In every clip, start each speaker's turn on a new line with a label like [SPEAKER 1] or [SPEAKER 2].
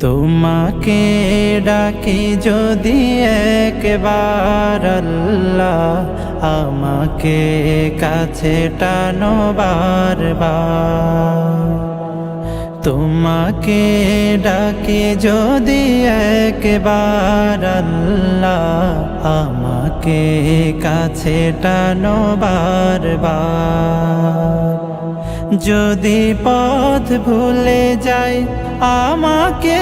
[SPEAKER 1] তোমাকে ডাকি যদি একবার আল্লাহ, আমাকে কাছে টানো বারবার। তোমাকে ডাকি যদি একবার আল্লাহ, আমাকে কাছে টানো বারবার। যদি পথ ভুলে যাই আমাকে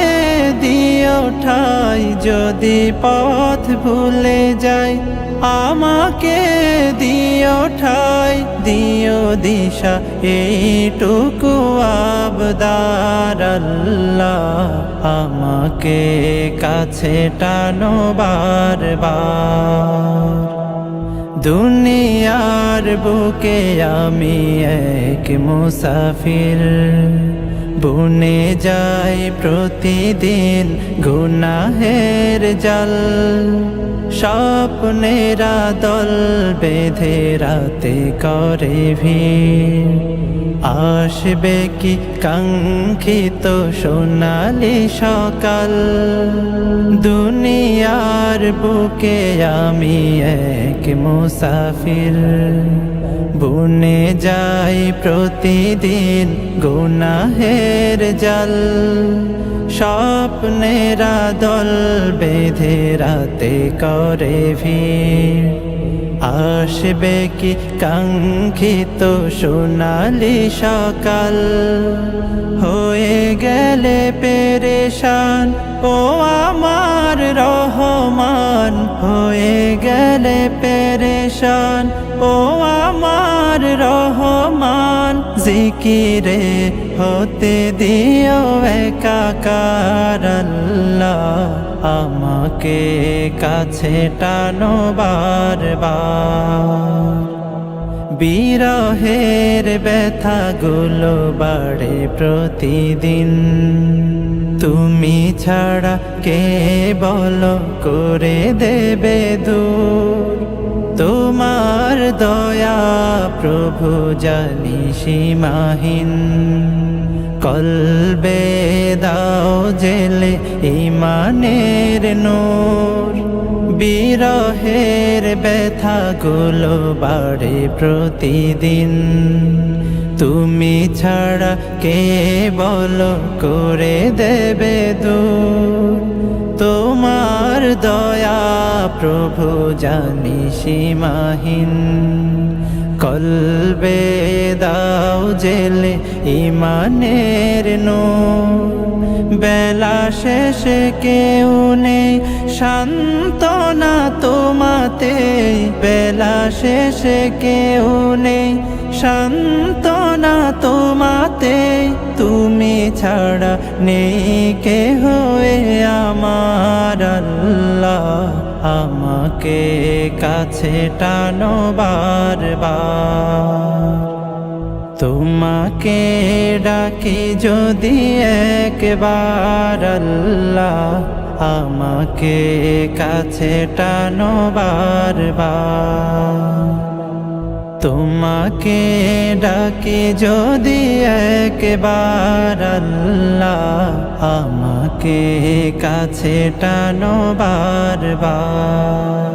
[SPEAKER 1] দিও ঠাই, যদি পথ ভুলে যাই আমাকে দিও ঠাই, দিও দিশা এইটুকু আবদার আল্লাহ, আমাকে কাছে টানো বারবার। দুনিয়ার বুকে আমি এক মুসাফির, বুনে যাই প্রতিদিন গুনাহের জাল। স্বপ্নেরা দল বেঁধে রাতে করে ভিড়, আসবে কি কাঙ্ক্ষিত সোনালি সকাল। দুনিয়ার বুকে আমি এক মুসাফির, বুনে যাই প্রতিদিন গুনাহের জাল। স্বপ্নেরা দল বেঁধে রাতে করে ভিড়, আসবে কি কাঙ্ক্ষিত সোনালি সকাল। হয়ে গেলে পেরেশান ও আমার রহমান, হয়ে গেলে পেরেশান ও আমার রহমান। জিকিরে হতে দিও একাকার আল্লাহ, আমাকে কাছে টানো বারবার। বিরহের ব্যথাগুলো বাড়ে প্রতিদিন, তুমি ছাড়া কে বলো করে দেবে দূর। তোমার দয়া প্রভু জানি সীমাহীন, কলবে দাও জেলে ঈমানের নূর। বিরহের ব্যথাগুলো বাড়ে প্রতিদিন, তুমি ছাড়া কে বলো করে দেবে দূর। তোমার দয়া প্রভু জানি সীমাহীন, কলবে দাও জেলে ঈমানের নূর। বেলা শেষে কেউ নেই সান্ত্বনা তোমাতে, বেলা শেষে কেউ নেই সান্ত্বনা তোমাতে। তুমি ছাড়া নেই কেহ আমার আল্লাহ, আমাকে কাছে টানো বারবার। তোমাকে ডাকি যদি একবার আল্লাহ, আমাকে কাছে টানো বারবার। তোমাকে ডাকি যদি একবার আল্লাহ, আমাকে কাছে টানো বারবার।